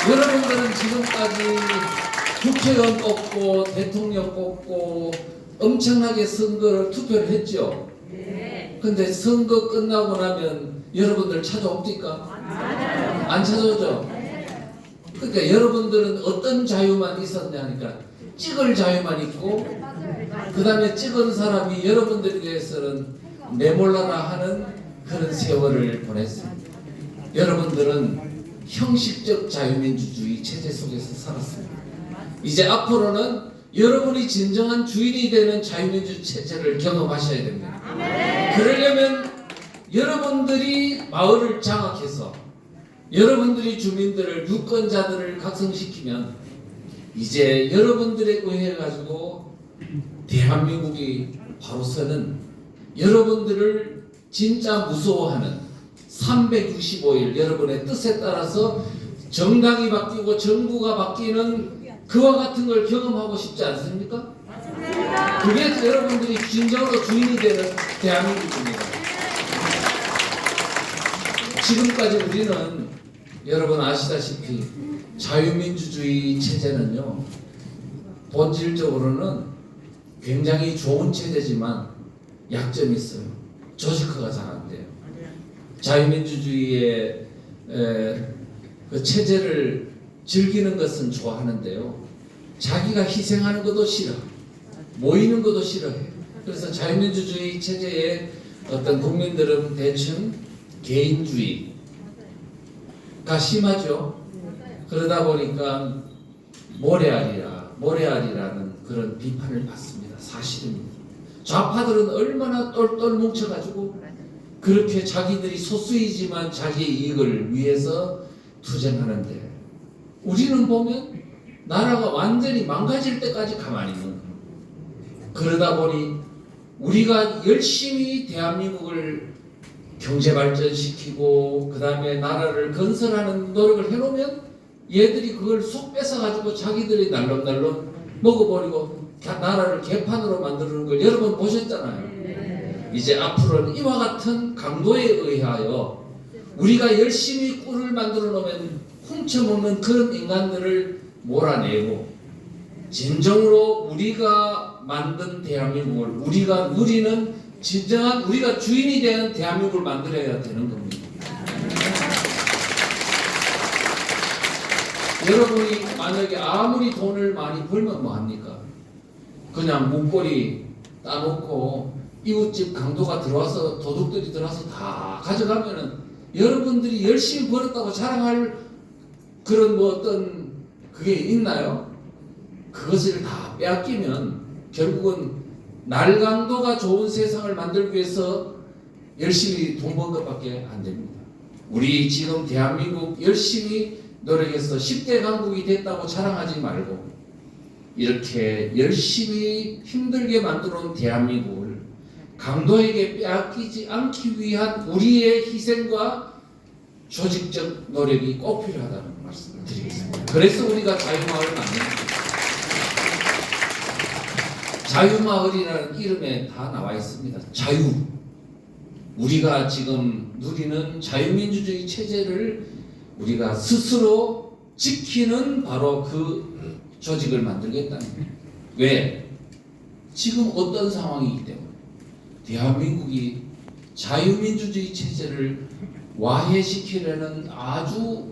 여러분들은 지금까지 국회의원 뽑고 대통령 뽑고 엄청나게 선거를 투표를 했죠. 근데 선거 끝나고 나면 여러분들 찾아옵니까? 안 찾아오죠? 그러니까 여러분들은 어떤 자유만 있었냐 하니까 찍을 자유만 있고, 그 다음에 찍은 사람이 여러분들에 대해서는 내몰라라 하는 그런 세월을 보냈습니다. 여러분들은 형식적 자유민주주의 체제 속에서 살았습니다. 이제 앞으로는 여러분이 진정한 주인이 되는 자유민주 체제를 경험하셔야 됩니다. 그러려면 여러분들이 마을을 장악해서 여러분들이 주민들을, 유권자들을 각성시키면 이제 여러분들에 의해 가지고 대한민국이 바로 서는, 여러분들을 진짜 무서워하는 365일 여러분의 뜻에 따라서 정당이 바뀌고 정부가 바뀌는 그와 같은 걸 경험하고 싶지 않습니까? 그게 여러분들이 진정으로 주인이 되는 대한민국입니다. 지금까지 우리는 여러분 아시다시피 자유민주주의 체제는요, 본질적으로는 굉장히 좋은 체제지만 약점이 있어요. 조직화가 잘 안 돼요. 자유민주주의의 그 체제를 즐기는 것은 좋아하는데요, 자기가 희생하는 것도 싫어, 모이는 것도 싫어해요. 그래서 자유민주주의 체제의 어떤 국민들은 대충 개인주의가 심하죠. 그러다 보니까 모래알이라는 그런 비판을 받습니다. 사실입니다. 좌파들은 얼마나 똘똘 뭉쳐가지고 그렇게 자기들이 소수이지만 자기의 이익을 위해서 투쟁하는데, 우리는 보면 나라가 완전히 망가질 때까지 가만히 있는 거예요. 그러다 보니 우리가 열심히 대한민국을 경제 발전시키고 그 다음에 나라를 건설하는 노력을 해놓으면 얘들이 그걸 쏙 뺏어가지고 자기들이 날름날름 먹어버리고 나라를 개판으로 만드는 걸 여러분 보셨잖아요. 이제 앞으로는 이와 같은 강도에 의하여 우리가 열심히 꿀을 만들어 놓으면 훔쳐먹는 그런 인간들을 몰아내고, 진정으로 우리가 만든 대한민국을, 우리가 누리는 진정한 우리가 주인이 되는 대한민국을 만들어야 되는 겁니다. 여러분이 만약에 아무리 돈을 많이 벌면 뭐합니까? 그냥 문고리 따놓고 이웃집 강도가 들어와서, 도둑들이 들어와서 다 가져가면은 여러분들이 열심히 벌었다고 자랑할 그런 뭐 어떤 그게 있나요? 그것을 다 빼앗기면 결국은 날강도가 좋은 세상을 만들기 위해서 열심히 돈 번 것밖에 안 됩니다. 우리 지금 대한민국 열심히 노력해서 10대 강국이 됐다고 자랑하지 말고, 이렇게 열심히 힘들게 만들어 놓은 대한민국을 강도에게 빼앗기지 않기 위한 우리의 희생과 조직적 노력이 꼭 필요하다는 말씀을 드리겠습니다. 그래서 우리가 자유마을을 만듭니다. 자유마을이라는 이름에 다 나와 있습니다. 자유. 우리가 지금 누리는 자유민주주의 체제를 우리가 스스로 지키는 바로 그 조직을 만들겠다는 거예요. 왜? 지금 어떤 상황이기 때문에 대한민국이 자유민주주의 체제를 와해시키려는 아주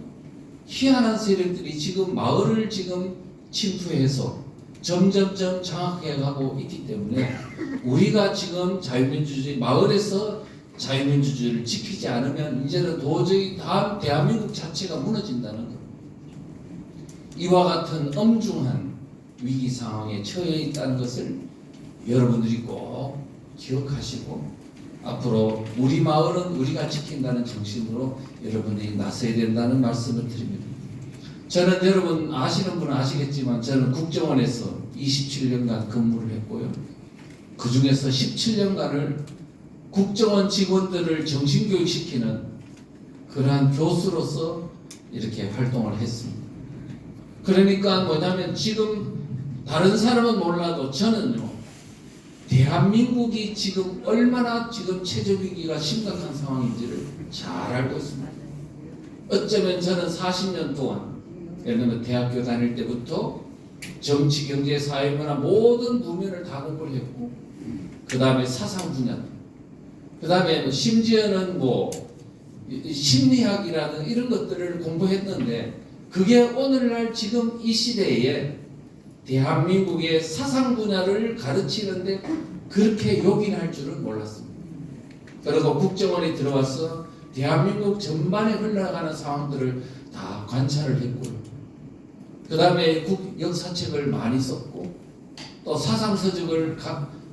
희한한 세력들이 지금 마을을 지금 침투해서 점점점 장악해가고 있기 때문에 우리가 지금 자유민주주의 마을에서 자유민주주의를 지키지 않으면 이제는 도저히 다음 대한민국 자체가 무너진다는 겁니다. 이와 같은 엄중한 위기 상황에 처해 있다는 것을 여러분들이 꼭 기억하시고, 앞으로 우리 마을은 우리가 지킨다는 정신으로 여러분들이 나서야 된다는 말씀을 드립니다. 저는 여러분 아시는 분은 아시겠지만 저는 국정원에서 27년간 근무를 했고요. 그 중에서 17년간을 국정원 직원들을 정신교육시키는 그러한 교수로서 이렇게 활동을 했습니다. 그러니까 뭐냐면 지금 다른 사람은 몰라도 저는요, 대한민국이 지금 얼마나 지금 체제 위기가 심각한 상황인지를 잘 알고 있습니다. 어쩌면 저는 40년 동안 예를 들면 대학교 다닐 때부터 정치, 경제, 사회, 문화 모든 부면을 다 공부를 했고, 그 다음에 사상 분야, 그 다음에 심지어는 뭐 심리학이라든 이런 것들을 공부했는데, 그게 오늘날 지금 이 시대에 대한민국의 사상 분야를 가르치는데 그렇게 요긴할 줄은 몰랐습니다. 그리고 국정원에 들어와서 대한민국 전반에 흘러가는 상황들을 다 관찰을 했고요. 그 다음에 역사책을 많이 썼고, 또 사상서적을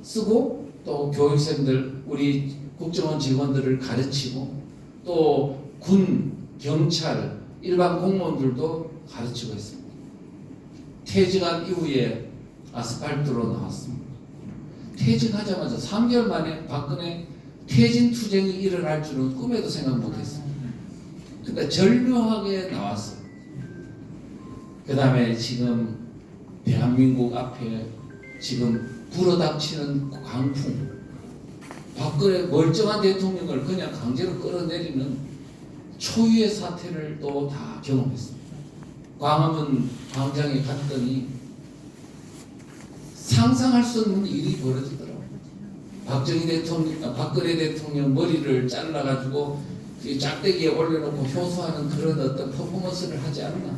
쓰고, 또 교육생들, 우리 국정원 직원들을 가르치고, 또 군, 경찰, 일반 공무원들도 가르치고 있습니다. 퇴직한 이후에 아스팔트로 나왔습니다. 퇴직하자마자 3개월 만에 박근혜 퇴진 투쟁이 일어날 줄은 꿈에도 생각 못했습니다. 근데 절묘하게 나왔어요. 그 다음에 지금 대한민국 앞에 지금 불어닥치는 강풍, 박근혜 멀쩡한 대통령을 그냥 강제로 끌어내리는 초유의 사태를 또 다 경험했습니다. 광화문 광장에 갔더니 상상할 수 없는 일이 벌어지더라고요. 박근혜 대통령 머리를 잘라가지고 짝대기에 올려놓고 효소하는 그런 어떤 퍼포먼스를 하지 않나.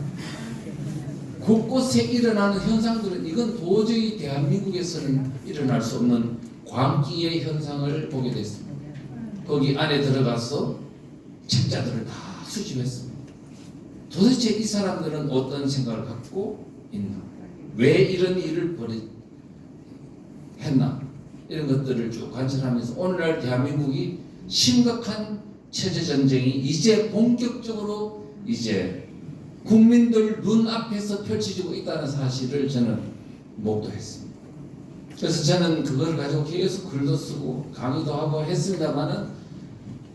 곳곳에 일어나는 현상들은 이건 도저히 대한민국에서는 일어날 수 없는 광기의 현상을 보게 됐습니다. 거기 안에 들어가서 책자들을 다 수집했습니다. 도대체 이 사람들은 어떤 생각을 갖고 있나? 왜 이런 일을 했나? 이런 것들을 쭉 관찰하면서 오늘날 대한민국이 심각한 체제전쟁이 이제 본격적으로 이제 국민들 눈앞에서 펼쳐지고 있다는 사실을 저는 목도했습니다. 그래서 저는 그걸 가지고 계속 글도 쓰고 강의도 하고 했습니다만은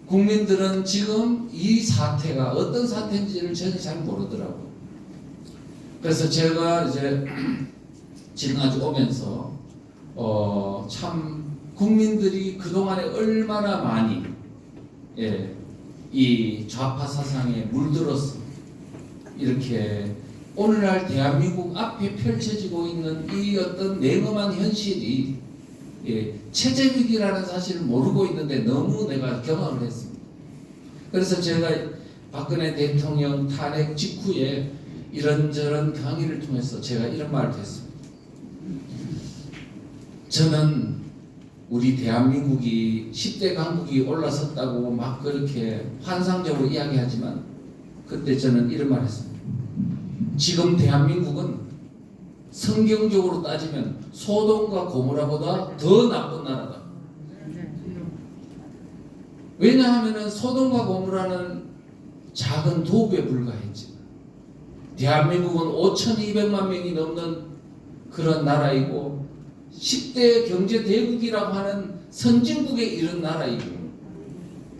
국민들은 지금 이 사태가 어떤 사태인지를 전혀 잘 모르더라고요. 그래서 제가 이제 지금까지 오면서 참 국민들이 그동안에 얼마나 많이 이 좌파 사상에 물들어서 이렇게 오늘날 대한민국 앞에 펼쳐지고 있는 이 어떤 냉엄한 현실이 체제 위기라는 사실을 모르고 있는데 너무 내가 경험을 했습니다. 그래서 제가 박근혜 대통령 탄핵 직후에 이런저런 강의를 통해서 제가 이런 말을 했습니다. 저는 우리 대한민국이 10대 강국이 올라섰다고 막 그렇게 환상적으로 이야기하지만 그때 저는 이런 말을 했습니다. 지금 대한민국은 성경적으로 따지면 소돔과 고모라보다 더 나쁜 나라다. 왜냐하면 소돔과 고모라는 작은 도읍에 불과했지만 대한민국은 5,200만 명이 넘는 그런 나라이고 10대 경제 대국이라고 하는 선진국에 이른 나라이고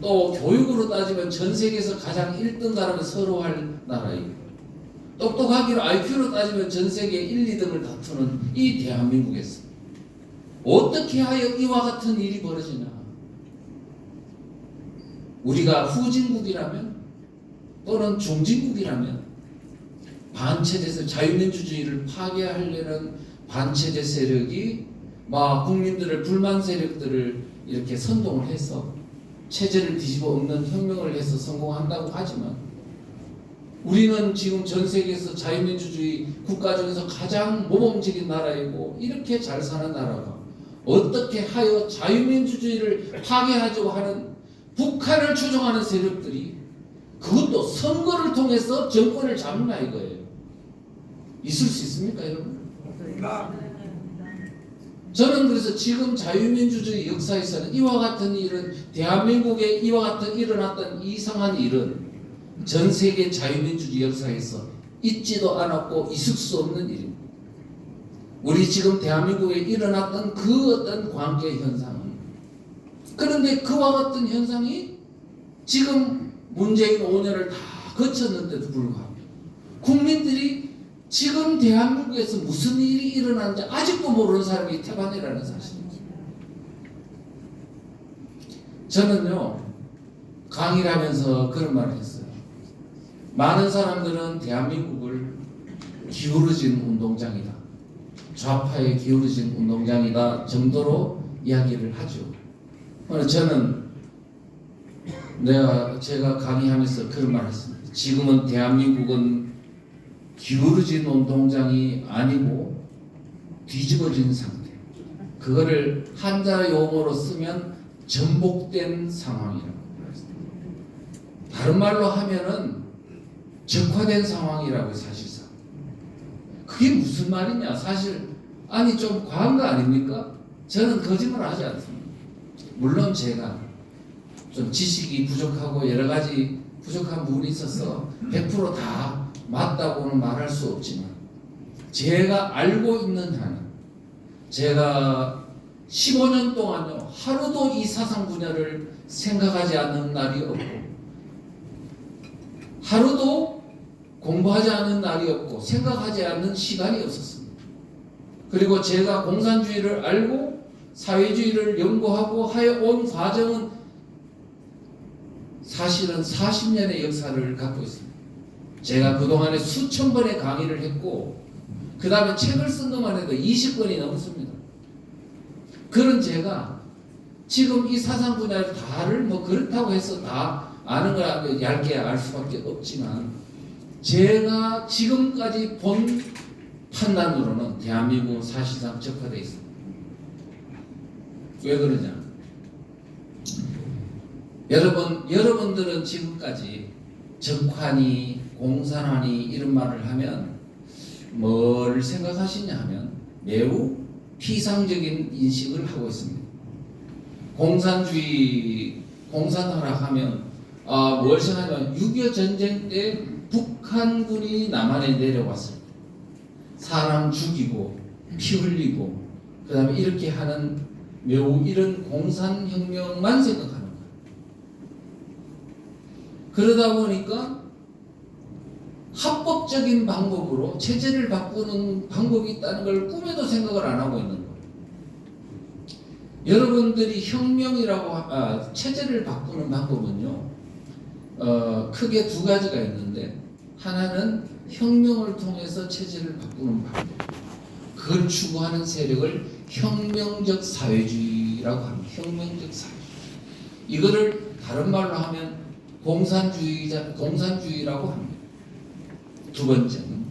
또 교육으로 따지면 전 세계에서 가장 1등가라면 서로할 나라이고 똑똑하기로 IQ로 따지면 전 세계 1, 2등을 다투는 이 대한민국에서 어떻게 하여 이와 같은 일이 벌어지나. 우리가 후진국이라면 또는 중진국이라면 반체제 자유민주주의를 파괴하려는 반체제 세력이 막 국민들을 불만 세력들을 이렇게 선동을 해서 체제를 뒤집어 엎는 혁명을 해서 성공한다고 하지만 우리는 지금 전 세계에서 자유민주주의 국가 중에서 가장 모범적인 나라이고 이렇게 잘 사는 나라가 어떻게 하여 자유민주주의를 파괴하려고 하는 북한을 추종하는 세력들이 그것도 선거를 통해서 정권을 잡나 이거예요. 있을 수 있습니까 여러분? 저는 그래서 지금 자유민주주의 역사에서는 이와 같은 일은 대한민국에 이와 같은 일어났던 이상한 일은 전 세계 자유민주주의 역사에서 있지도 않았고 있을 수 없는 일입니다. 우리 지금 대한민국에 일어났던 그 어떤 관계 현상은 그런데 그와 같은 현상이 지금 문재인 5년을 다 거쳤는데도 불구하고 국민들이 지금 대한민국에서 무슨 일이 일어나는지 아직도 모르는 사람이 태반이라는 사실입니다. 저는요 강의를 하면서 그런 말을 했어요. 많은 사람들은 대한민국을 기울어진 운동장이다. 좌파에 기울어진 운동장이다 정도로 이야기를 하죠. 저는 제가 강의하면서 그런 말 했습니다. 지금은 대한민국은 기울어진 운동장이 아니고 뒤집어진 상태. 그거를 한자 용어로 쓰면 전복된 상황이라고 말했습니다. 다른 말로 하면은 적화된 상황이라고 사실상. 그게 무슨 말이냐? 사실 아니 좀 과한 거 아닙니까? 저는 거짓말 하지 않습니다. 물론 제가 좀 지식이 부족하고 여러 가지 부족한 부분이 있어서 100%다 맞다고는 말할 수 없지만 제가 알고 있는 한은 제가 15년 동안요 하루도 이 사상 분야를 생각하지 않는 날이 없고 하루도 공부하지 않는 날이 없고 생각하지 않는 시간이 없었습니다. 그리고 제가 공산주의를 알고 사회주의를 연구하고 하여 온 과정은 사실은 40년의 역사를 갖고 있습니다. 제가 그동안에 수천 번의 강의를 했고 그 다음에 책을 쓴 것만 해도 20권이 넘습니다. 그런 제가 지금 이 사상 분야를 다를 뭐 그렇다고 해서 다 아는 걸 얇게 알 수밖에 없지만 제가 지금까지 본 판단으로는 대한민국은 사실상 적화되어 있습니다. 왜 그러냐? 여러분들은 지금까지 적화니 공산화니 이런 말을 하면 뭘 생각하시냐 하면 매우 피상적인 인식을 하고 있습니다. 공산화라 하면 뭘 생각하냐면 6.25 전쟁 때 북한군이 남한에 내려왔을 때 사람 죽이고 피 흘리고 그 다음에 이렇게 하는 매우 이런 공산혁명만 생각하는 거예요. 그러다 보니까 합법적인 방법으로 체제를 바꾸는 방법이 있다는 걸 꿈에도 생각을 안 하고 있는 거예요. 여러분들이 혁명이라고 체제를 바꾸는 방법은요 크게 두 가지가 있는데 하나는 혁명을 통해서 체제를 바꾸는 방법, 그걸 추구하는 세력을 혁명적 사회주의라고 합니다. 혁명적 사회주의. 이거를 다른 말로 하면 공산주의라고 합니다. 두 번째는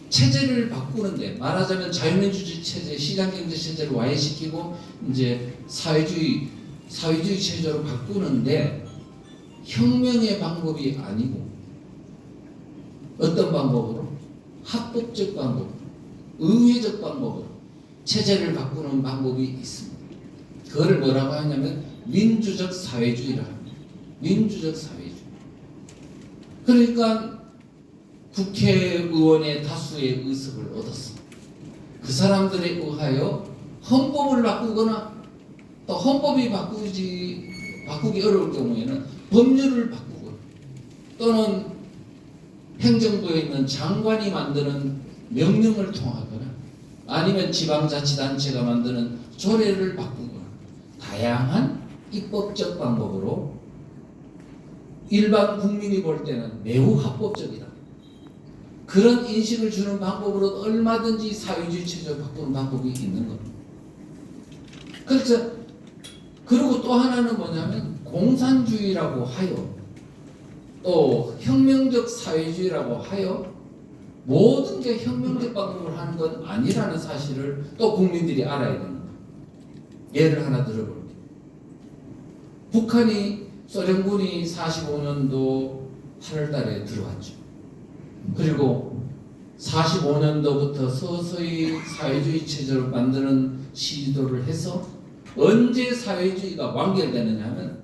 체제를 바꾸는데 말하자면 자유민주주의 체제, 시장경제 체제를 와해시키고 이제 사회주의 체제로 바꾸는데 혁명의 방법이 아니고 어떤 방법으로? 합법적 방법, 의회적 방법으로 체제를 바꾸는 방법이 있습니다. 그거를 뭐라고 하냐면 민주적 사회주의라 합니다. 민주적 사회주의. 그러니까 국회의원의 다수의 의석을 얻었습니다. 그 사람들에 의하여 헌법을 바꾸거나 또 헌법이 바꾸기 어려울 경우에는 법률을 바꾸거나 또는 행정부에 있는 장관이 만드는 명령을 통하거나 아니면 지방자치단체가 만드는 조례를 바꾸거나 다양한 입법적 방법으로 일반 국민이 볼 때는 매우 합법적이다. 그런 인식을 주는 방법으로 얼마든지 사회주의 체제를 바꾸는 방법이 있는 겁니다. 그래서 그리고 또 하나는 뭐냐면 공산주의라고 하여 또 혁명적 사회주의라고 하여 모든 게 혁명적 방법을 하는 건 아니라는 사실을 또 국민들이 알아야 되는 거예요. 예를 하나 들어볼게요. 북한이 소련군이 45년도 8월 달에 들어왔죠. 그리고 45년도부터 서서히 사회주의 체제를 만드는 시도를 해서 언제 사회주의가 완결되느냐 하면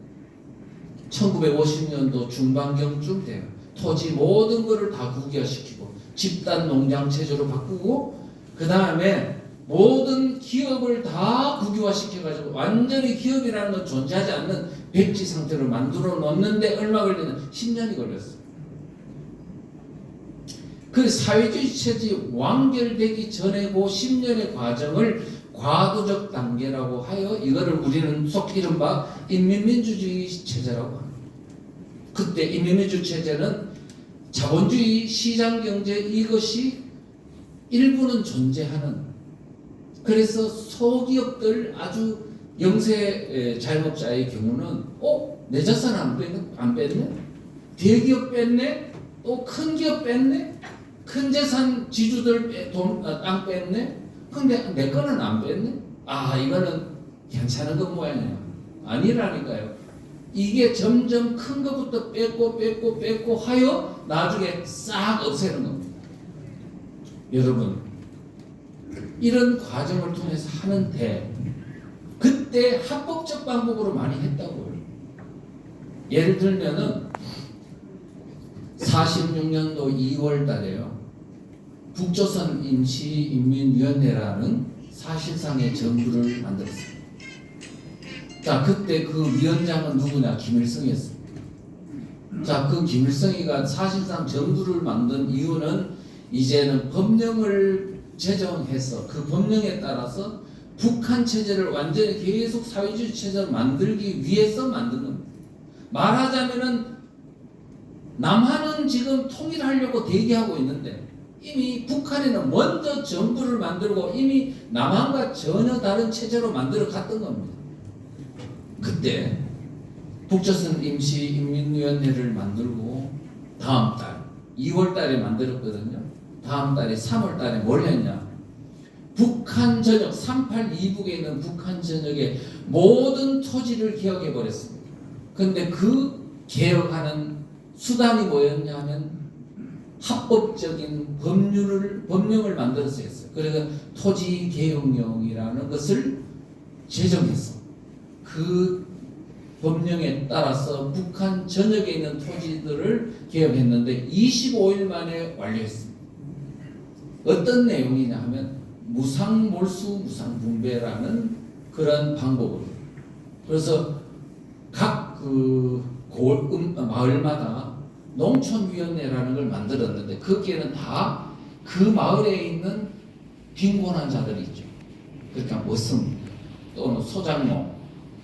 1950년도 중반경쯤 돼요. 토지 모든 것을 다 국유화시키고 집단 농장 체제로 바꾸고 그 다음에 모든 기업을 다 국유화시켜가지고 완전히 기업이라는 건 존재하지 않는 백지 상태로 만들어 놓는데 얼마 걸리냐? 10년이 걸렸어요. 그 사회주의 체제 완결되기 전에 그 10년의 과정을 과도적 단계라고 하여 이거를 우리는 속 이른바 인민민주주의 체제라고 합니다. 그때 인민민주주의 체제는 자본주의 시장경제 이것이 일부는 존재하는, 그래서 소기업들 아주 영세 자영업자의 경우는 내 자산 안 뺐네? 대기업 뺐네? 또 큰 기업 뺐네? 큰 재산 지주들 땅 뺐네? 근데 내 거는 안 뺐네? 이거는 괜찮은 것 모양이야. 아니라니까요. 이게 점점 큰 것부터 뺏고 하여 나중에 싹 없애는 겁니다. 여러분, 이런 과정을 통해서 하는데 그때 합법적 방법으로 많이 했다고요. 예를 들면은 46년도 2월 달에요. 북조선 임시인민위원회라는 사실상의 정부를 만들었어요. 자, 그때 그 위원장은 누구냐? 김일성이었습니다. 자, 그 김일성이가 사실상 정부를 만든 이유는 이제는 법령을 제정해서 그 법령에 따라서 북한 체제를 완전히 계속 사회주의 체제를 만들기 위해서 만든 겁니다. 말하자면은 남한은 지금 통일하려고 대기하고 있는데 이미 북한에는 먼저 정부를 만들고 이미 남한과 전혀 다른 체제로 만들어 갔던 겁니다. 그때 북조선 임시인민위원회를 만들고 다음 달 2월 달에 만들었거든요. 다음 달에 3월 달에 뭘 했냐? 북한 전역 38 이북에 있는 북한 전역의 모든 토지를 개혁해 버렸습니다. 그런데 그 개혁하는 수단이 뭐였냐 하면 합법적인 법령을 만들어서 했어요. 그래서 토지개혁령이라는 것을 제정했어. 그 법령에 따라서 북한 전역에 있는 토지들을 개혁했는데 25일 만에 완료했습니다. 어떤 내용이냐 하면 무상몰수 무상분배라는 그런 방법으로. 그래서 각 마을마다 농촌위원회라는 걸 만들었는데 거기에는 다 그 마을에 있는 빈곤한 자들이 있죠. 그러니까 머슴 또는 소장농,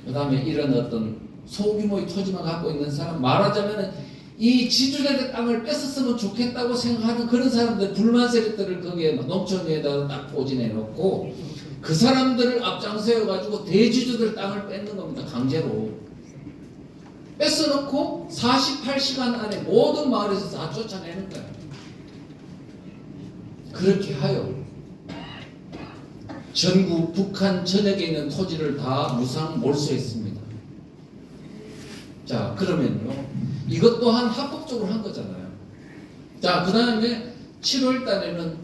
그 다음에 이런 어떤 소규모의 토지만 갖고 있는 사람, 말하자면 이 지주들의 땅을 뺏었으면 좋겠다고 생각하는 그런 사람들, 불만 세력들을 거기에 농촌위에다가 딱 포진해 놓고 그 사람들을 앞장서여 가지고 대지주들 땅을 뺏는 겁니다. 강제로 뺏어놓고 48시간 안에 모든 마을에서 다 쫓아내는 거예요. 그렇게 하여 전국 북한 전역에 있는 토지를 다 무상 몰수했습니다. 자, 그러면요, 이것 또한 합법적으로 한 거잖아요. 자, 그 다음에 7월 달에는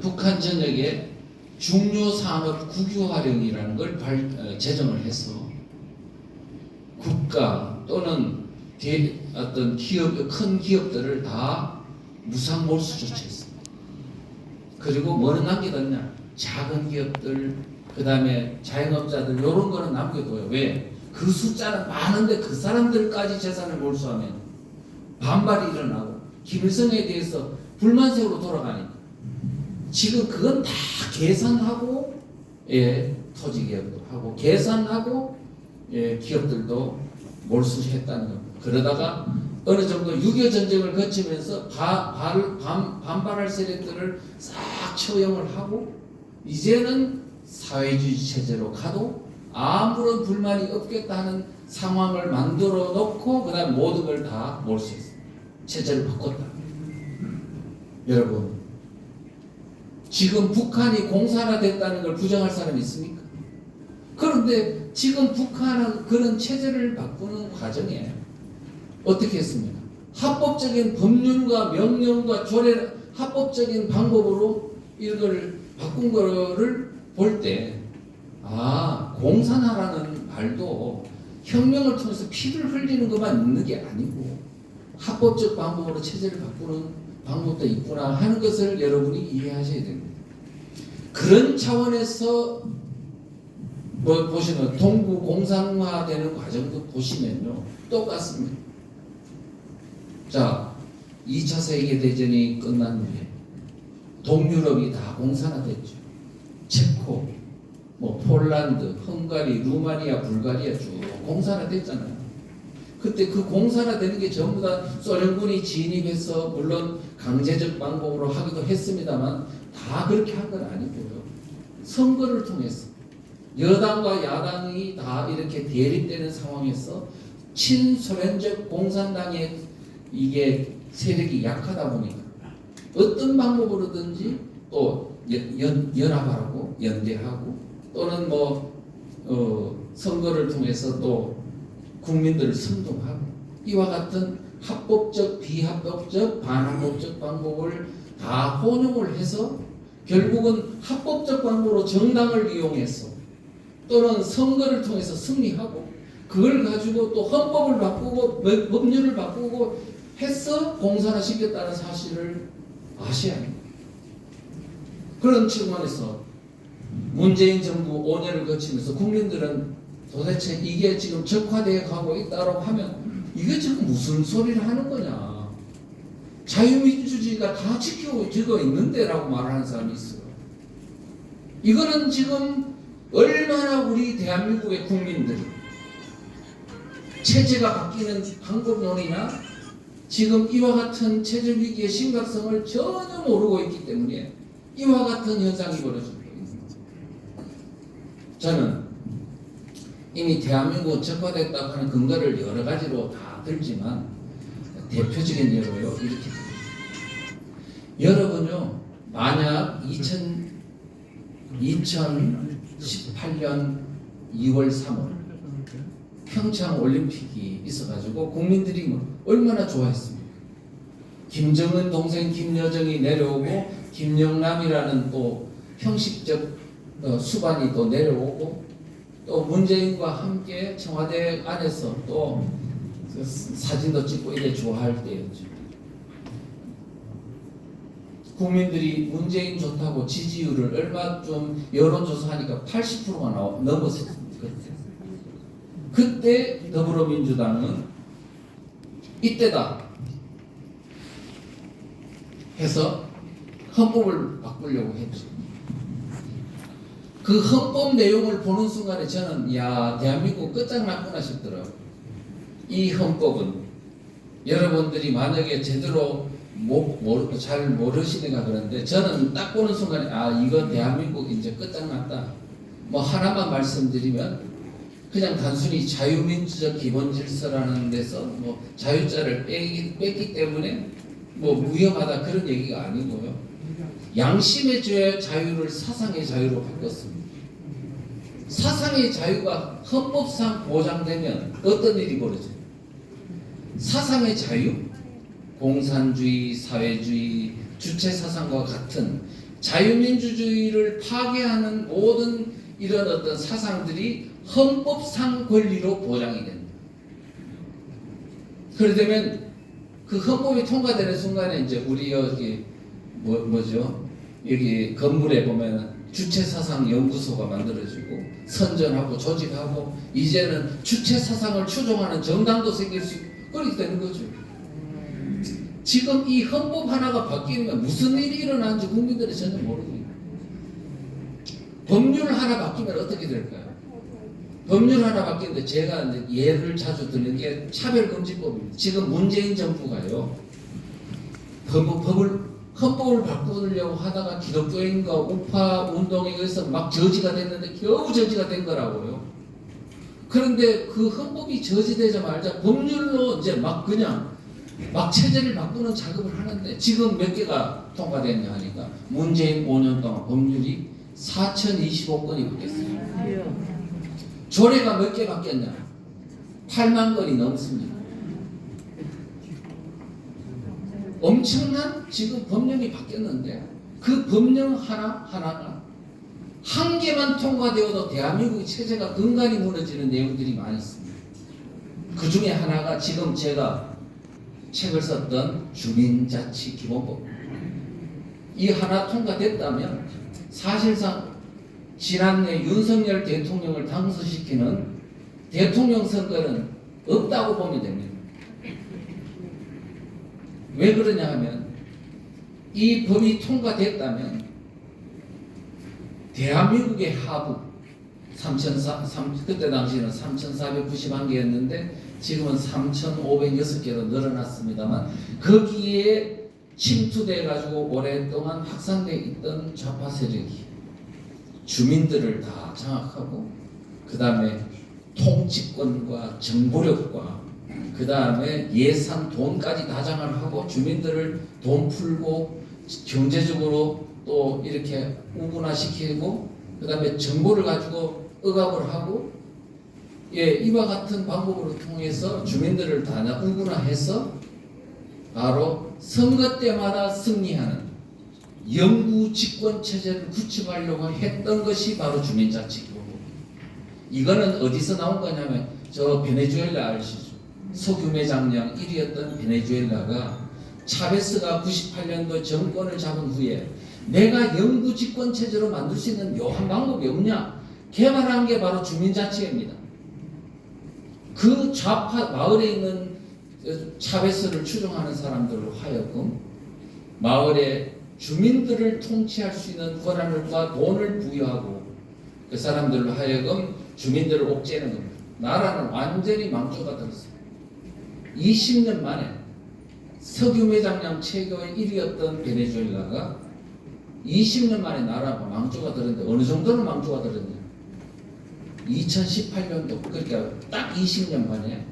북한 전역에 중요산업 국유화령이라는 걸 제정을 해서 국가 또는 어떤 큰 기업들을 다 무상 몰수 조치했습니다. 그리고 뭐는 남겨뒀냐? 작은 기업들, 그 다음에 자영업자들, 이런 거는 남겨둬요. 왜? 그 숫자는 많은데 그 사람들까지 재산을 몰수하면 반발이 일어나고 김일성에 대해서 불만색으로 돌아가니까 지금 그건 다 계산하고 토지 개혁도 하고 계산하고 기업들도 몰수했다는 겁니다. 그러다가 어느 정도 6.25 전쟁을 거치면서 반발할 세력들을 싹 처형을 하고 이제는 사회주의 체제로 가도 아무런 불만이 없겠다 하는 상황을 만들어 놓고 그 다음 모든 걸 다 몰수했어요. 체제를 바꿨다. 여러분, 지금 북한이 공산화됐다는 걸 부정할 사람이 있습니까? 그런데 지금 북한은 그런 체제를 바꾸는 과정에 어떻게 했습니까? 합법적인 법률과 명령과 조례, 합법적인 방법으로 이걸 바꾼 거를 볼 때, 공산화라는 말도 혁명을 통해서 피를 흘리는 것만 있는 게 아니고 합법적 방법으로 체제를 바꾸는 방법도 있구나 하는 것을 여러분이 이해하셔야 됩니다. 그런 차원에서 보시면 동부 공산화되는 과정도 보시면요 똑같습니다. 자, 2차 세계대전이 끝난 후에 동유럽이 다 공산화됐죠. 체코, 폴란드, 헝가리, 루마니아, 불가리아 쭉 공산화됐잖아요. 그때 그 공산화되는 게 전부 다 소련군이 진입해서 물론 강제적 방법으로 하기도 했습니다만 다 그렇게 한 건 아니고요. 선거를 통해서 여당과 야당이 다 이렇게 대립되는 상황에서 친소련적 공산당의 이게 세력이 약하다 보니까 어떤 방법으로든지 또 연합하고 연대하고 또는 선거를 통해서 또 국민들을 선동하고 이와 같은 합법적, 비합법적, 반합법적 방법을 다 혼용을 해서 결국은 합법적 방법으로 정당을 이용해서 또는 선거를 통해서 승리하고 그걸 가지고 또 헌법을 바꾸고 법률을 바꾸고 해서 공산화시켰다는 사실을 아셔야 합니다. 그런 측면에서 문재인 정부 5년을 거치면서 국민들은 도대체 이게 지금 적화되어 가고 있다고 하면 이게 지금 무슨 소리를 하는 거냐. 자유민주주의가 다 지켜지고 있는데라고 말하는 사람이 있어요. 이거는 지금 얼마나 우리 대한민국의 국민들이 체제가 바뀌는 방법론이나 지금 이와 같은 체제 위기의 심각성을 전혀 모르고 있기 때문에 이와 같은 현상이 벌어지고 있는 거죠. 저는 이미 대한민국은 적화됐다고 하는 근거를 여러 가지로 다 들지만 대표적인 예로요 이렇게 됩니다. 여러분요 만약 2018년 2월 3월 평창 올림픽이 있어가지고 국민들이 얼마나 좋아했습니까? 김정은 동생 김여정이 내려오고 김영남이라는 또 형식적 수반이 또 내려오고 또 문재인과 함께 청와대 안에서 또 사진도 찍고 이래 좋아할 때였죠. 국민들이 문재인 좋다고 지지율을 얼마 좀 여론조사하니까 80%가 넘었습니다. 그때 더불어민주당은 이때다 해서 헌법을 바꾸려고 했죠. 그 헌법 내용을 보는 순간에 저는 야 대한민국 끝장났구나 싶더라고요. 이 헌법은 여러분들이 만약에 제대로 잘 모르시는가 그런데 저는 딱 보는 순간에 아 이거 대한민국 이제 끝장났다. 하나만 말씀드리면 그냥 단순히 자유민주적 기본질서라는 데서 자유자를 뺐기 때문에 위험하다 그런 얘기가 아니고요. 양심의 자유를 사상의 자유로 바꿨습니다. 사상의 자유가 헌법상 보장되면 어떤 일이 벌어져요? 사상의 자유, 공산주의, 사회주의, 주체사상과 같은 자유민주주의를 파괴하는 모든 이런 어떤 사상들이 헌법상 권리로 보장이 됩니다. 그러려면 그 헌법이 통과되는 순간에 이제 우리 여기 여기 건물에 보면 주체사상 연구소가 만들어지고 선전하고 조직하고 이제는 주체사상을 추종하는 정당도 생길 수 그렇게 되는 거죠. 지금 이 헌법 하나가 바뀌면 무슨 일이 일어나는지 국민들이 전혀 모릅니다. 법률 하나 바뀌면 어떻게 될까요? 법률 하나 바뀌는데 제가 이제 예를 자주 드는 게 차별금지법입니다. 지금 문재인 정부가요 헌법을 바꾸려고 하다가 기독교인과 우파 운동에 의해서 막 저지가 됐는데 겨우 저지가 된 거라고요. 그런데 그 헌법이 저지되자마자 법률로 이제 그냥 체제를 바꾸는 작업을 하는데 지금 몇 개가 통과됐냐 하니까 문재인 5년 동안 법률이 4,025건이 바뀌었어요. 조례가 몇 개 바뀌었냐? 8만 건이 넘습니다. 엄청난 지금 법령이 바뀌었는데 그 법령 하나가 한 개만 통과되어도 대한민국의 체제가 근간이 무너지는 내용들이 많이 있습니다. 그 중에 하나가 지금 제가 책을 썼던 주민자치기본법. 이 하나 통과됐다면 사실상 지난해 윤석열 대통령을 당선시키는 대통령 선거는 없다고 보면 됩니다. 왜 그러냐 하면 이 법이 통과됐다면 대한민국의 하부 그때 당시에는 3,491개였는데 지금은 3,506개로 늘어났습니다만 거기에 침투돼 가지고 오랫동안 확산돼 있던 좌파 세력이 주민들을 다 장악하고 그 다음에 통치권과 정보력과 그 다음에 예산 돈까지 다 장악하고 주민들을 돈 풀고 경제적으로 또 이렇게 우분화시키고 그 다음에 정보를 가지고 억압을 하고 이와 같은 방법으로 통해서 주민들을 다 우분화해서 바로 선거 때마다 승리하는 영구 집권 체제를 구축하려고 했던 것이 바로 주민자치구역입니다. 이거는 어디서 나온 거냐면 저 베네수엘라 아시죠? 소규모 장량 1위였던 베네수엘라가 차베스가 98년도 정권을 잡은 후에 내가 영구 집권 체제로 만들 수 있는 묘한 방법이 없냐? 개발한 게 바로 주민자치입니다. 그 좌파 마을에 있는 차베스를 추종하는 사람들로 하여금 마을에 주민들을 통치할 수 있는 권한과 돈을 부여하고 그 사람들로 하여금 주민들을 옥죄는 겁니다. 나라는 완전히 망조가 들었어요. 20년 만에 석유 매장량 최고의 1위였던 베네수엘라가 20년 만에 나라가 망조가 들었는데 어느 정도로 망조가 들었냐? 2018년도 그러니까 딱 20년 만에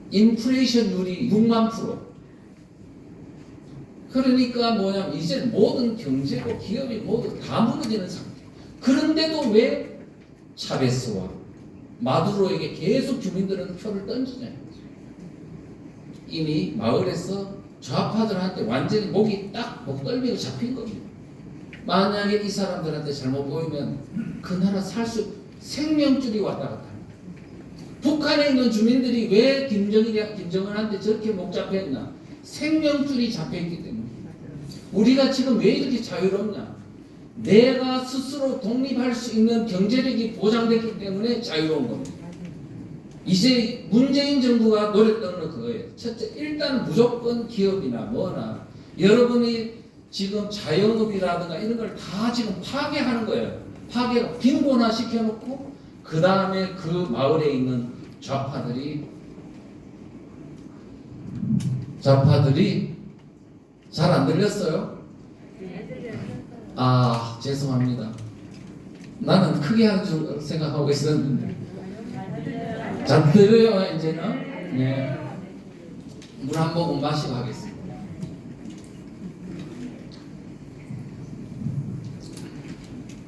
인플레이션율이 6만 %. 그러니까 뭐냐면 이제 모든 경제고 기업이 모두 다 무너지는 상태. 그런데도 왜 차베스와 마두로에게 계속 주민들은 표를 던지냐? 이미 마을에서 좌파들한테 완전히 목이 딱 목 떨미고 잡힌 겁니다. 만약에 이 사람들한테 잘못 보이면 그 나라 살 수 생명줄이 왔다 갔다 합니다. 북한에 있는 주민들이 왜 김정은한테 저렇게 목 잡혔나? 생명줄이 잡혀있기 때문에. 우리가 지금 왜 이렇게 자유롭냐? 내가 스스로 독립할 수 있는 경제력이 보장됐기 때문에 자유로운 겁니다. 이제 문재인 정부가 노렸던 건 그거예요. 첫째, 일단 무조건 기업이나 뭐나 여러분이 지금 자영업이라든가 이런 걸 다 지금 파괴하는 거예요. 파괴, 빈곤화 시켜놓고 그 다음에 그 마을에 있는 좌파들이 잘 안 들렸어요? 아, 죄송합니다. 나는 크게 하는 줄 생각하고 있었는데 잘 들려요 이제는? 네. 물 한 모금 마시고 하겠습니다.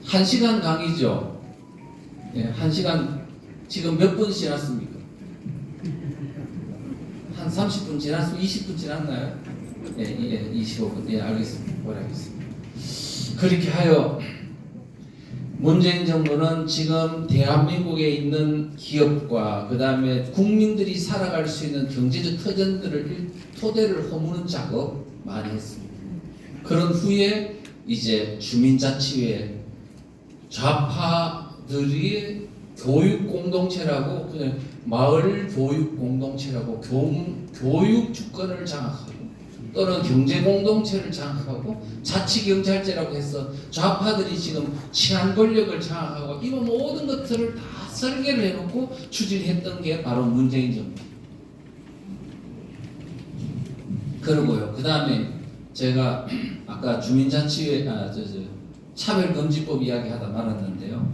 한 시간 강의죠. 네, 한 시간 지금 몇 분 지났습니까? 한 30분 지났으면 20분 지났나요? 예, 25분. 예, 알겠습니다. 뭐라겠습니다. 그렇게 하여 문재인 정부는 지금 대한민국에 있는 기업과 그 다음에 국민들이 살아갈 수 있는 경제적 토대를 허무는 작업 많이 했습니다. 그런 후에 이제 주민자치회 좌파들이 교육 공동체라고 그냥 마을 교육 공동체라고 교육 주권을 장악하고 또는 경제 공동체를 장악하고 자치경찰제라고 해서 좌파들이 지금 치안 권력을 장악하고 이 모든 것들을 다 설계를 해놓고 추진했던 게 바로 문재인 정부. 그러고요. 그 다음에 제가 아까 주민자치회 차별금지법 이야기하다 말았는데요.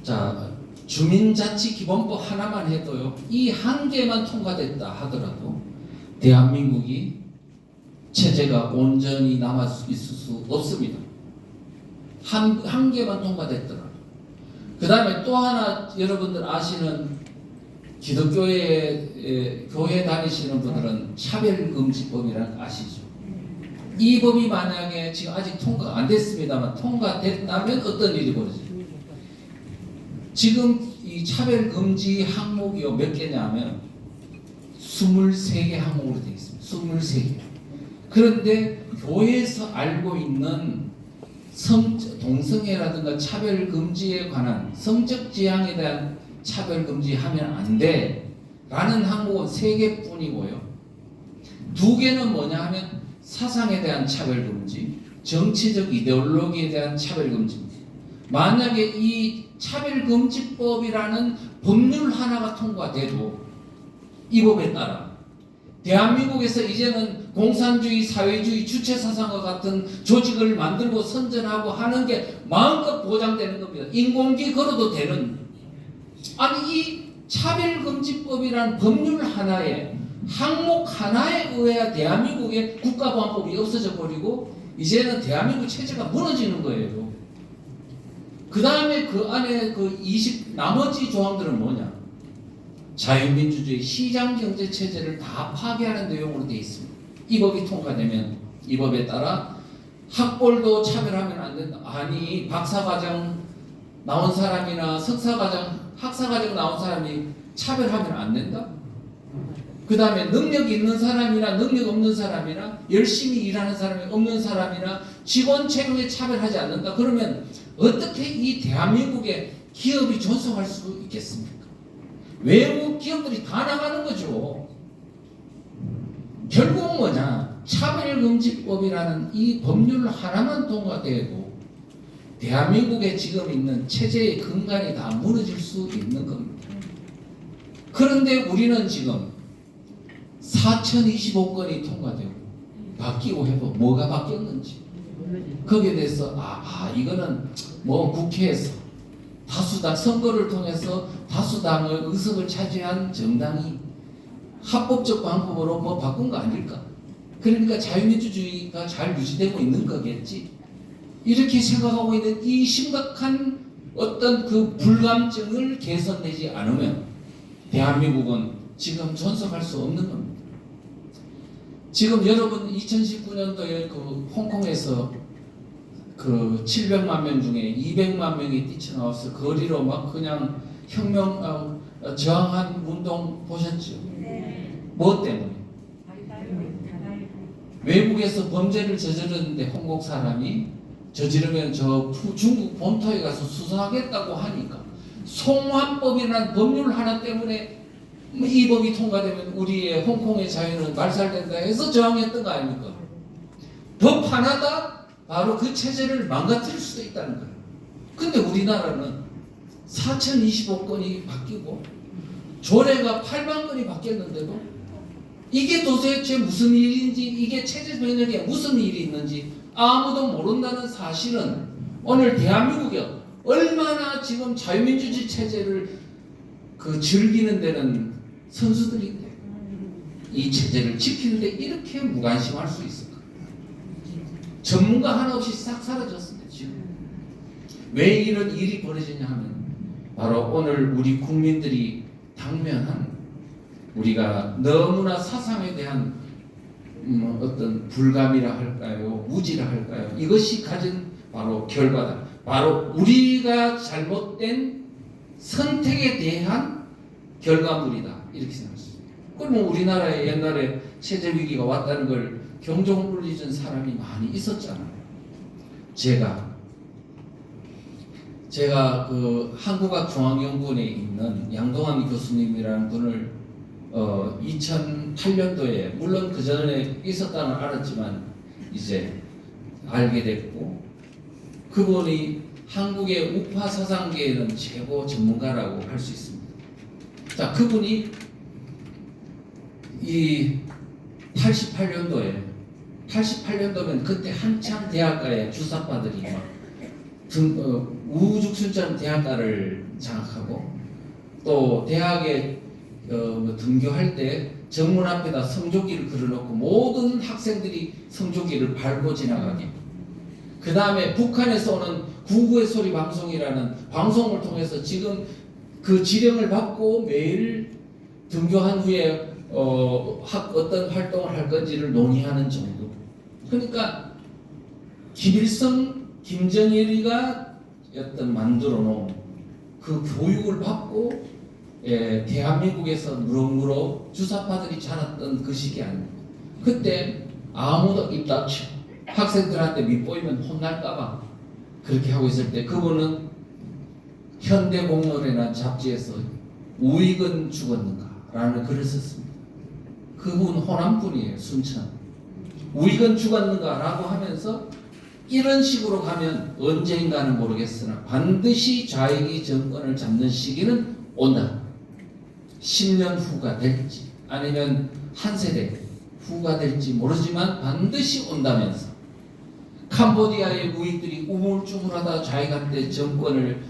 자, 주민자치기본법 하나만 해도요. 이 한 개만 통과됐다 하더라도 대한민국이 체제가 온전히 남아 있을 수 없습니다. 한 개만 통과됐더라도. 그 다음에 또 하나 여러분들 아시는 기독교회 교회 다니시는 분들은 차별금지법이라는 거 아시죠? 이 법이 만약에 지금 아직 통과가 안 됐습니다만 통과됐다면 어떤 일이 벌어져요? 지금 이 차별금지 항목이요 몇 개냐면 23개 항목으로 되어 있습니다. 23개. 그런데 교회에서 알고 있는 동성애라든가 차별금지에 관한 성적 지향에 대한 차별금지하면 안 돼 라는 항목은 3개뿐이고요. 2개는 뭐냐 하면 사상에 대한 차별금지, 정치적 이데올로기에 대한 차별금지입니다. 만약에 이 차별금지법이라는 법률 하나가 통과돼도 이 법에 따라 대한민국에서 이제는 공산주의, 사회주의, 주체사상과 같은 조직을 만들고 선전하고 하는 게 마음껏 보장되는 겁니다. 인공기 걸어도 되는. 아니 이 차별금지법이라는 법률 하나에 항목 하나에 의해 대한민국의 국가보안법이 없어져 버리고 이제는 대한민국 체제가 무너지는 거예요. 그 다음에 그 안에 그 나머지 조항들은 뭐냐? 자유민주주의 시장경제 체제를 다 파괴하는 내용으로 되어 있습니다. 이 법이 통과되면 이 법에 따라 학벌도 차별하면 안 된다. 아니 박사과정 나온 사람이나 석사과정, 학사과정 나온 사람이 차별하면 안 된다? 그 다음에 능력 있는 사람이나 능력 없는 사람이나 열심히 일하는 사람이 없는 사람이나 직원 채용에 차별하지 않는다. 그러면 어떻게 이 대한민국의 기업이 존속할 수 있겠습니까? 외국 기업들이 다 나가는 거죠. 결국 뭐냐? 차별금지법이라는 이 법률 하나만 통과돼도 대한민국에 지금 있는 체제의 근간이 다 무너질 수 있는 겁니다. 그런데 우리는 지금 4025건이 통과되고 바뀌고 해도 뭐가 바뀌었는지 거기에 대해서 이거는 뭐 국회에서 다수당 선거를 통해서 다수당의 의석을 차지한 정당이 합법적 방법으로 뭐 바꾼 거 아닐까? 그러니까 자유민주주의가 잘 유지되고 있는 거겠지. 이렇게 생각하고 있는 이 심각한 어떤 그 불감증을 개선되지 않으면 대한민국은 지금 존속할 수 없는 겁니다. 지금 여러분 2019년도에 그 홍콩에서 그 700만 명 중에 200만 명이 뛰쳐나와서 거리로 막 그냥 혁명 저항한 운동 보셨죠? 네. 뭐 때문에? 외국에서 범죄를 저지르는데 한국 사람이 저지르면 저 중국 본토에 가서 수사하겠다고 하니까 송환법이라는 법률 하나 때문에 이 법이 통과되면 우리의 홍콩의 자유는 말살된다 해서 저항했던 거 아닙니까? 법 하나가 바로 그 체제를 망가뜨릴 수도 있다는 거예요. 근데 우리나라는 4025건이 바뀌고 조례가 8만 건이 바뀌었는데도 이게 도대체 무슨 일인지, 이게 체제 변혁에 무슨 일이 있는지 아무도 모른다는 사실은 오늘 대한민국에 얼마나 지금 자유민주주의 체제를 그 즐기는 데는 선수들인데 이 체제를 지키는데 이렇게 무관심할 수 있을까? 전문가 하나 없이 싹 사라졌습니다. 지금 왜 이런 일이 벌어지냐 하면 바로 오늘 우리 국민들이 당면한 우리가 너무나 사상에 대한 어떤 불감이라 할까요, 무지라 할까요? 이것이 가진 바로 결과다. 바로 우리가 잘못된 선택에 대한 결과물이다. 이렇게 생각했습니다. 그러면 우리나라에 옛날에 체제 위기가 왔다는 걸 경종 울리던 사람이 많이 있었잖아요. 제가 그 한국학중앙연구원에 있는 양동환 교수님이라는 분을 2008년도에 물론 그 전에 있었다는 알았지만 이제 알게 됐고 그분이 한국의 우파 사상계에는 최고 전문가라고 할 수 있습니다. 자, 그분이 이 88년도면 그때 한창 대학가에 주사파들이 막 우후죽순처럼 대학가를 장악하고 또 대학에 등교할 때 정문 앞에다 성조기를 그려놓고 모든 학생들이 성조기를 밟고 지나가게. 그 다음에 북한에서 오는 구구의 소리 방송이라는 방송을 통해서 지금 그 지령을 받고 매일 등교한 후에 어떤 활동을 할 건지를 논의하는 정도. 그러니까 김일성, 김정일이가 어떤 만들어 놓은 그 교육을 받고 대한민국에서 무럭무럭 주사파들이 자랐던 그 시기 아닙니까? 그때 아무도 입 닥쳐 학생들한테 밑보이면 혼날까봐 그렇게 하고 있을 때 그분은 현대공론이라는 잡지에서 우익은 죽었는가 라는 글을 썼습니다. 그분 호남분이에요. 순천. 우익은 죽었는가 라고 하면서 이런 식으로 가면 언제인가는 모르겠으나 반드시 좌익이 정권을 잡는 시기는 온다. 10년 후가 될지 아니면 한 세대 후가 될지 모르지만 반드시 온다면서 캄보디아의 무익들이 우물쭈물하다 좌익한테 정권을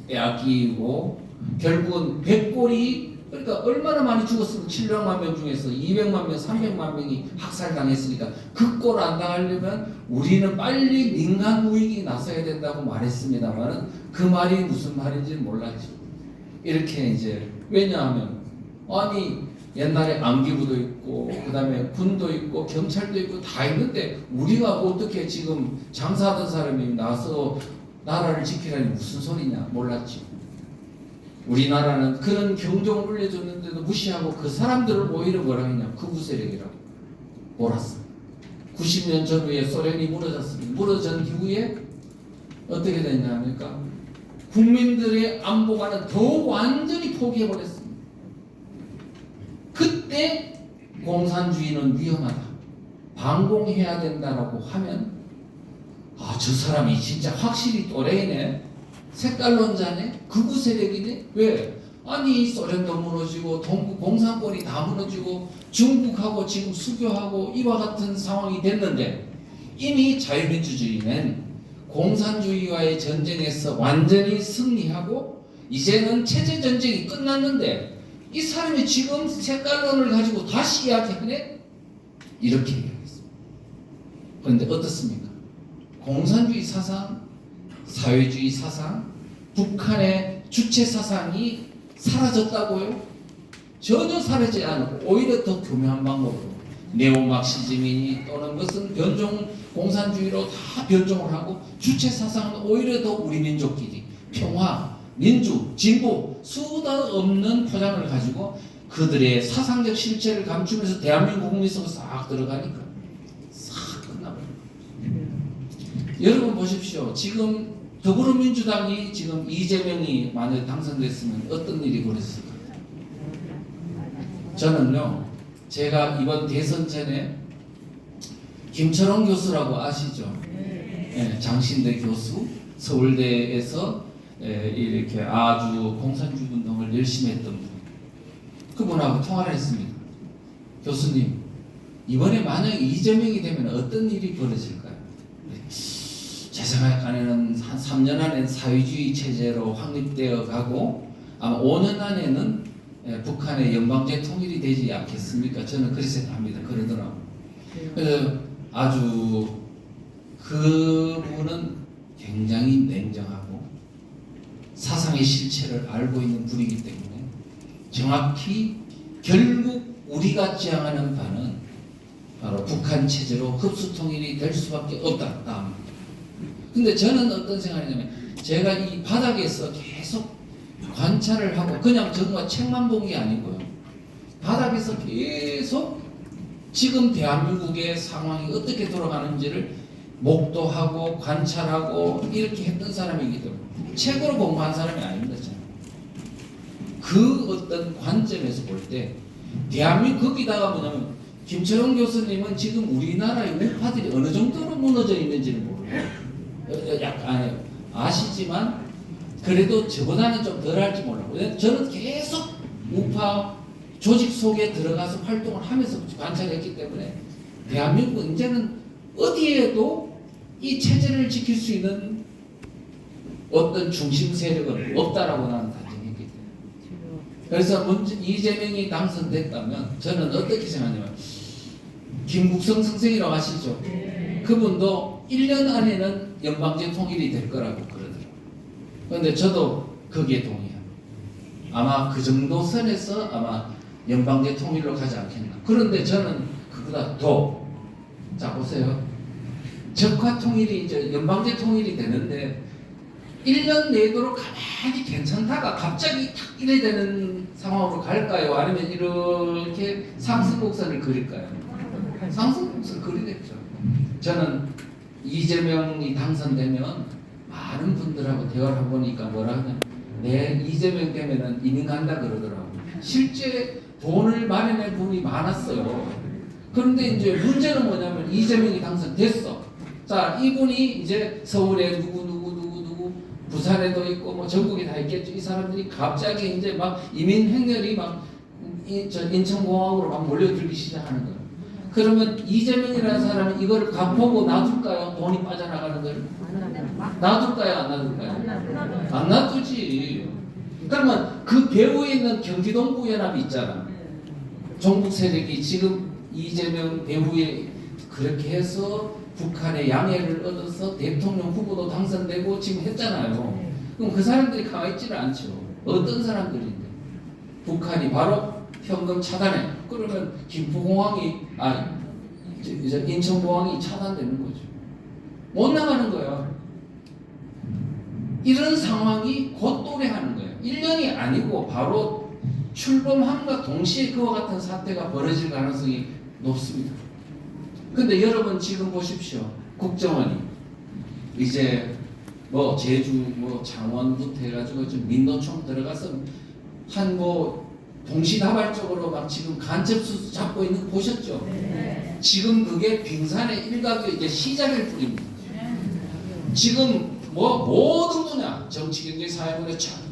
빼앗기고 결국은 백골이 그러니까 얼마나 많이 죽었으면 700만 명 중에서 200만 명, 300만 명이 학살당했으니까 그 꼴 안 당하려면 우리는 빨리 민간 우익이 나서야 된다고 말했습니다만은 그 말이 무슨 말인지는 몰랐죠. 이렇게 이제 왜냐하면 아니 옛날에 안기부도 있고 그 다음에 군도 있고 경찰도 있고 다 있는데 우리가 어떻게 지금 장사하던 사람이 나서 나라를 지키라니 무슨 소리냐 몰랐죠. 우리나라는 그런 경종을 울려줬는데도 무시하고 그 사람들을 오히려 뭐라 했냐 극우 세력이라고 몰았어. 90년 전후에 소련이 무너졌습니다. 무너진 이후에 어떻게 됐냐니까 국민들의 안보관은 더욱 완전히 포기해버렸습니다. 그때 공산주의는 위험하다, 반공해야 된다라고 하면 아, 저 사람이 진짜 확실히 또래이네, 색깔론자네, 극우 세력이네. 왜? 아니 소련도 무너지고 동국 공산권이 다 무너지고 중국하고 지금 수교하고 이와 같은 상황이 됐는데 이미 자유민주주의는 공산주의와의 전쟁에서 완전히 승리하고 이제는 체제 전쟁이 끝났는데 이 사람이 지금 색깔론을 가지고 다시 이야기하네? 이렇게 얘기하겠습니다. 그런데 어떻습니까? 공산주의 사상, 사회주의 사상, 북한의 주체 사상이 사라졌다고요? 전혀 사라지지 않고 오히려 더 교묘한 방법으로 네오막시즘이니 또는 무슨 변종 공산주의로 다 변종을 하고 주체 사상은 오히려 더 우리 민족끼리 평화, 민주, 진보 수다 없는 포장을 가지고 그들의 사상적 실체를 감추면서 대한민국 국민 속에 싹 들어가니까 싹 끝나버려요. 여러분 보십시오. 지금 더불어민주당이 지금 이재명이 만약 당선됐으면 어떤 일이 벌어졌을까요? 저는요, 제가 이번 대선 전에 김철원 교수라고 아시죠? 네, 장신대 교수, 서울대에서 이렇게 아주 공산주의 운동을 열심히 했던 분, 그분하고 통화를 했습니다. 교수님, 이번에 만약 이재명이 되면 어떤 일이 벌어질까요? 제 생각에는 한 3년 안에는 사회주의 체제로 확립되어 가고 아마 5년 안에는 북한의 연방제 통일이 되지 않겠습니까? 저는 그렇게 생각합니다. 그러더라고요. 그래서 아주 그분은 굉장히 냉정하고 사상의 실체를 알고 있는 분이기 때문에 정확히 결국 우리가 지향하는 바는 바로 북한 체제로 흡수 통일이 될 수밖에 없다. 근데 저는 어떤 생각이냐면 제가 이 바닥에서 계속 관찰을 하고 그냥 정말 책만 본 게 아니고요. 바닥에서 계속 지금 대한민국의 상황이 어떻게 돌아가는지를 목도하고 관찰하고 이렇게 했던 사람이기 때문에 책으로 공부한 사람이 아닙니다. 저는. 그 어떤 관점에서 볼 때 대한민국 거기다가 뭐냐면 김철원 교수님은 지금 우리나라의 우파들이 어느 정도로 무너져 있는지는 모르고 약간 아시지만 그래도 저보다는 좀 덜 할지 몰라요. 저는 계속 우파 조직 속에 들어가서 활동을 하면서 관찰했기 때문에 대한민국 이제는 어디에도 이 체제를 지킬 수 있는 어떤 중심 세력은 없다라고 나는 단정했기 때문에. 그래서 이재명이 당선됐다면 저는 어떻게 생각하냐면 김국성 선생이라고 아시죠? 그분도 1년 안에는 연방제 통일이 될 거라고 그러더라고요. 그런데 저도 거기에 동의합니다. 아마 그 정도 선에서 아마 연방제 통일로 가지 않겠나. 그런데 저는 그보다 더, 자 보세요. 적화 통일이 이제 연방제 통일이 되는데 1년 내도록 가만히 괜찮다가 갑자기 탁 이래 되는 상황으로 갈까요? 아니면 이렇게 상승곡선을 그릴까요? 상승곡선을 그리겠죠. 저는 이재명이 당선되면 많은 분들하고 대화를 해보니까 뭐라 하냐, 이재명 되면은 이민 간다 그러더라고요. 실제 돈을 마련할 분이 많았어요. 그런데 이제 문제는 뭐냐면 이재명이 당선됐어. 자, 이분이 이제 서울에 누구 부산에도 있고 뭐 전국에 다 있겠죠. 이 사람들이 갑자기 이제 막 이민 행렬이 막 인천공항으로 막 몰려들기 시작하는 거예요. 그러면 이재명이라는 사람은 이걸 보고 놔둘까요? 돈이 빠져나가는 걸? 놔둘까요? 안 놔둘까요? 안 놔두지. 그러면 그 배후에 있는 경기동부연합이 있잖아. 종북 세력이 지금 이재명 배후에 그렇게 해서 북한의 양해를 얻어서 대통령 후보도 당선되고 지금 했잖아요. 그럼 그 사람들이 가만히 있지를 않죠. 어떤 사람들인데? 북한이 바로 현금 차단해. 그러면 김포공항이 이제 인천공항이 차단되는 거죠. 못 나가는 거야. 이런 상황이 곧 도래하는 거예요. 1년이 아니고 바로 출범함과 동시에 그와 같은 사태가 벌어질 가능성이 높습니다. 근데 여러분 지금 보십시오. 국정원이 이제 뭐 제주 뭐 창원부터 해가지고 지금 민노총 들어가서 한 뭐 동시다발적으로 막 지금 간첩수수 잡고 있는 거 보셨죠? 네. 지금 그게 빙산의 일각의 이제 시작일 뿐입니다. 지금 뭐 모든 분야 정치 경제 사회문화 참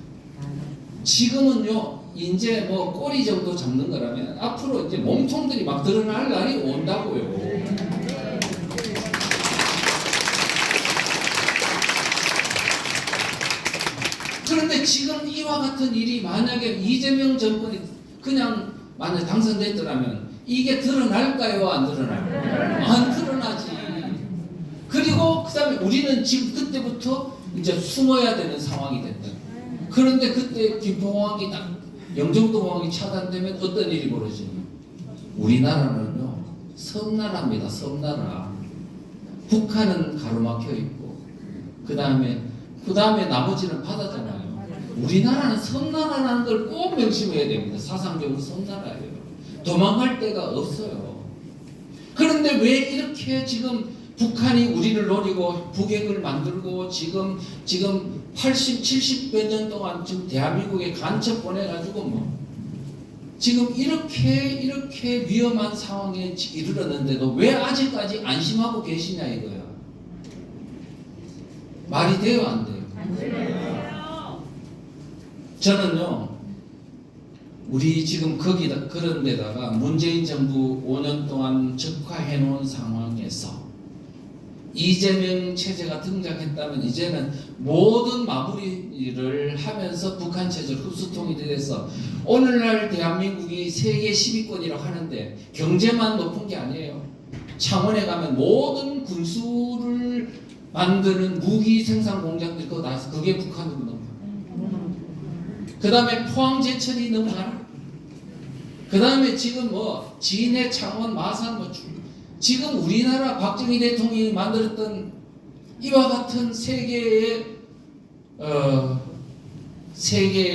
지금은요 이제 뭐 꼬리 정도 잡는 거라면 앞으로 이제 몸통들이 막 드러날 날이 온다고요. 그런데 지금 이와 같은 일이 만약에 이재명 정권이 그냥 만약 당선됐더라면 이게 드러날까요? 안 드러날까요? 안 드러나지. 그리고 그 다음에 우리는 지금 그때부터 이제 숨어야 되는 상황이 됐다. 그런데 그때 김포공항이 딱 영종도공항이 차단되면 어떤 일이 벌어지냐? 우리나라는요 섬나라입니다. 섬나라. 북한은 가로막혀 있고 그 다음에 나머지는 바다잖아요. 우리나라는 섬나라라는 걸 꼭 명심해야 됩니다. 사상적으로 섬나라예요. 도망갈 데가 없어요. 그런데 왜 이렇게 지금 북한이 우리를 노리고 북핵을 만들고 지금 80, 70 몇 년 동안 지금 대한민국에 간첩 보내가지고 뭐 지금 이렇게 위험한 상황에 이르렀는데도 왜 아직까지 안심하고 계시냐 이거야. 말이 돼요, 안 돼요? 안 돼요. 저는요, 우리 지금 그런 데다가 문재인 정부 5년 동안 적화해 놓은 상황에서 이재명 체제가 등장했다면 이제는 모든 마무리를 하면서 북한 체제로 흡수통일이 돼서 오늘날 대한민국이 세계 10위권이라고 하는데 경제만 높은 게 아니에요. 창원에 가면 모든 군수를 만드는 무기 생산 공장들이 그거 다 그게 북한으로 넘어가. 그 다음에 포항제철이 넘어가라. 그 다음에 지금 뭐 진해, 창원, 마산 뭐 지금 우리나라 박정희 대통령이 만들었던 이와 같은 세계의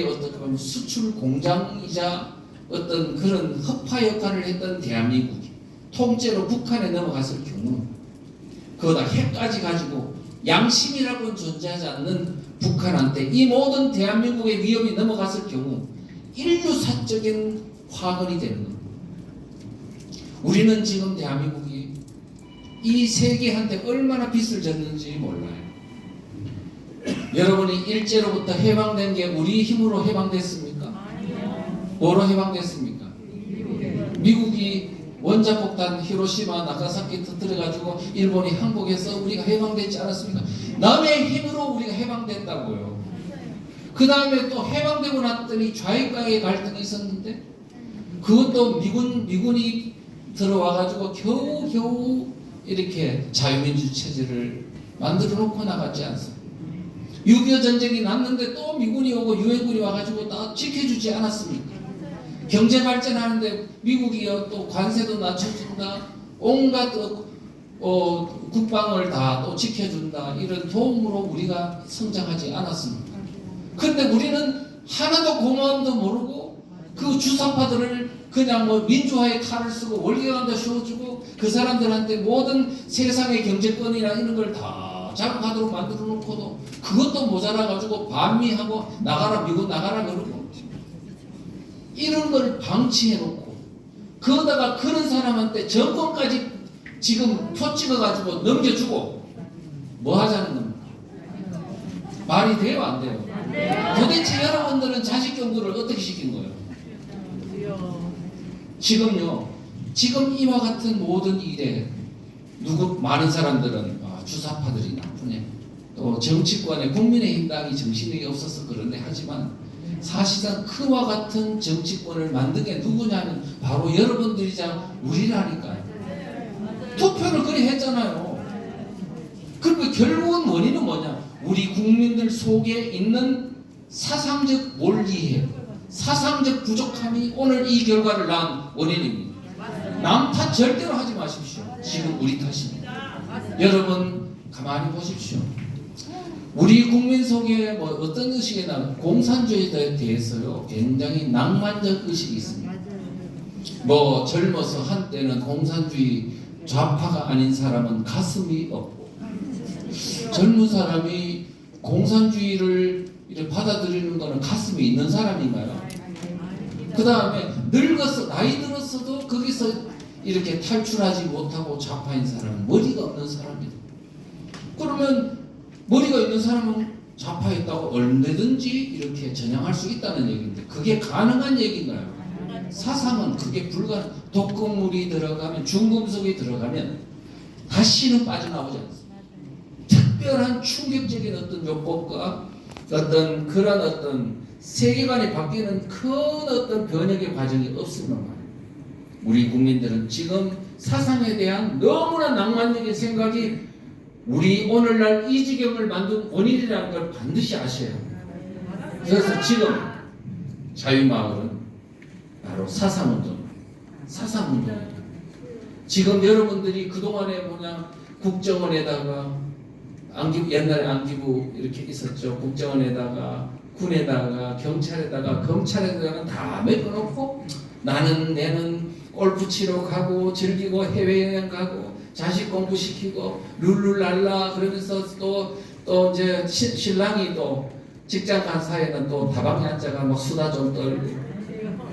어떤 수출 공장이자 어떤 그런 허파 역할을 했던 대한민국이 통째로 북한에 넘어갔을 경우 그거다 핵까지 가지고 양심이라고는 존재하지 않는 북한한테 이 모든 대한민국의 위협이 넘어갔을 경우 인류사적인 화근이 되는 겁니다. 우리는 지금 대한민국이 이 세계한테 얼마나 빚을 졌는지 몰라요. 여러분이 일제로부터 해방된 게 우리 힘으로 해방됐습니까? 뭐로 해방됐습니까? 미국이 원자폭탄 히로시마 나가사키 터뜨려가지고 일본이 항복해서 우리가 해방됐지 않았습니까? 남의 힘으로 우리가 해방됐다고요. 그 다음에 또 해방되고 났더니 좌익과의 갈등이 있었는데 그것도 미군이 들어와가지고 겨우 이렇게 자유민주 체제를 만들어 놓고 나갔지 않습니까? 6.25 전쟁이 났는데 또 미군이 오고 유엔군이 와가지고 다 지켜주지 않았습니까? 경제 발전하는데 미국이 또 관세도 낮춰준다, 온갖 국방을 다 또 지켜준다, 이런 도움으로 우리가 성장하지 않았습니까? 근데 우리는 하나도 고마움도 모르고 그 주사파들을 그냥 뭐 민주화의 칼을 쓰고 월계관도 씌워주고 그 사람들한테 모든 세상의 경제권이나 이런 걸 다 장악하도록 만들어 놓고도 그것도 모자라가지고 반미하고 나가라 미국 나가라 그러고 이런 걸 방치해 놓고 그러다가 그런 사람한테 정권까지 지금 표 찍어가지고 넘겨주고 뭐 하자는 겁니까? 말이 돼요 안 돼요? 도대체 여러분들은 자식 교육을 어떻게 시킨 거예요? 지금요, 지금 이와 같은 모든 일에 많은 사람들은 주사파들이 나쁘네, 또 정치권에 국민의힘당이 정신력이 없어서 그러네 하지만 사실상 그와 같은 정치권을 만든 게 누구냐면 바로 여러분들이자 우리라니까요. 투표를 그리 했잖아요. 그러면 결국은 원인은 뭐냐? 우리 국민들 속에 있는 사상적 몰이해, 사상적 부족함이 오늘 이 결과를 낳은 원인입니다. 남 탓 절대로 하지 마십시오. 지금 우리 탓입니다. 여러분 가만히 보십시오. 우리 국민 속에 어떤 의식이 나면 공산주의에 대해서요 굉장히 낭만적 의식이 있습니다. 젊어서 한때는 공산주의 좌파가 아닌 사람은 가슴이 없고, 젊은 사람이 공산주의를 이렇게 받아들이는 거는 가슴이 있는 사람인가요? 그 다음에 늙어서 나이 들었어도 거기서 이렇게 탈출하지 못하고 좌파인 사람은 머리가 없는 사람이다. 그러면 머리가 있는 사람은 좌파였다고 얼마든지 이렇게 전향할 수 있다는 얘기인데 그게 가능한 얘기인가요? 사상은 그게 불가능. 독극물이 들어가면, 중금속이 들어가면 다시는 빠져나오지 않습니다. 특별한 충격적인 어떤 요법과 어떤 그런 어떤 세계관이 바뀌는 큰 어떤 변혁의 과정이 없으면 말이에요. 우리 국민들은 지금 사상에 대한 너무나 낭만적인 생각이 우리 오늘날 이 지경을 만든 원인이라는 걸 반드시 아셔야 합니다. 그래서 지금 자유마을은 바로 사상운동입니다. 사상운동입니다. 지금 여러분들이 그동안에 국정원에다가 옛날에 안기부 이렇게 있었죠. 국정원에다가 군에다가 경찰에다가 검찰에다가 다 메꿔놓고 내는 골프 치러 가고 즐기고 해외여행 가고 자식 공부시키고 룰루랄라 그러면서 또 이제 신랑이 또 직장 간 사이에는 또 다방에 앉아가 막 수다 좀 떨고,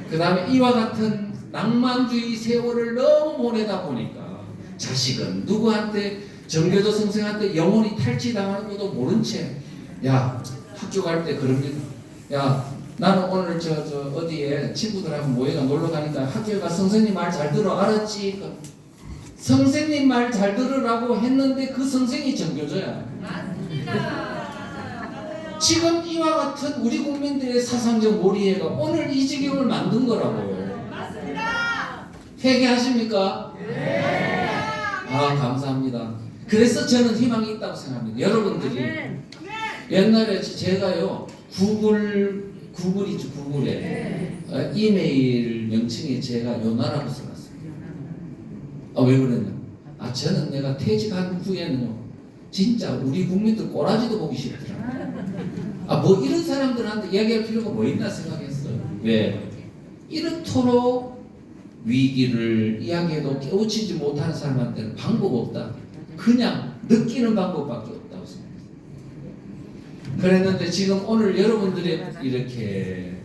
그 다음에 이와 같은 낭만주의 세월을 너무 보내다 보니까 자식은 누구한테 전교조 선생한테 영원히 탈취당하는 것도 모른 채 학교 갈 때 그럽니다. 나는 오늘 어디에 친구들하고 모여가 놀러 가니까 학교에 가 선생님 말 잘 들어 알았지? 선생님 말 잘 들으라고 했는데 그 선생이 전교조야. 지금 이와 같은 우리 국민들의 사상적 몰이해가 오늘 이 지경을 만든 거라고요. 회개하십니까? 네. 감사합니다. 그래서 저는 희망이 있다고 생각합니다. 여러분들이 옛날에 제가요 구글이죠. 구글에 이메일 명칭에 제가 요나라고 써놨어요. 왜 그랬냐? 저는 내가 퇴직한 후에는요 진짜 우리 국민들 꼬라지도 보기 싫더라고요. 이런 사람들한테 이야기할 필요가 뭐 있나 생각했어요. 왜? 이렇도록 위기를 이야기해도 깨우치지 못하는 사람한테는 방법 없다. 그냥 느끼는 방법밖에 없다고 생각했어요. 그랬는데 지금 오늘 여러분들이 이렇게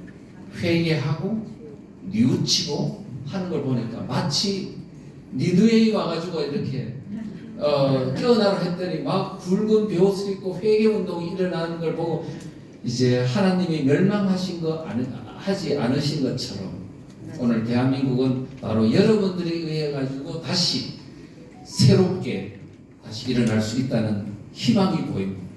회개하고 뉘우치고 하는 걸 보니까 마치 니느웨이 와가지고 이렇게 깨어나라 했더니 막 붉은 벼옷을 입고 회개운동이 일어나는 걸 보고 이제 하나님이 멸망하신 거 하지 않으신 것처럼 오늘 대한민국은 바로 여러분들에 의해 가지고 다시 새롭게 다시 일어날 수 있다는 희망이 보입니다.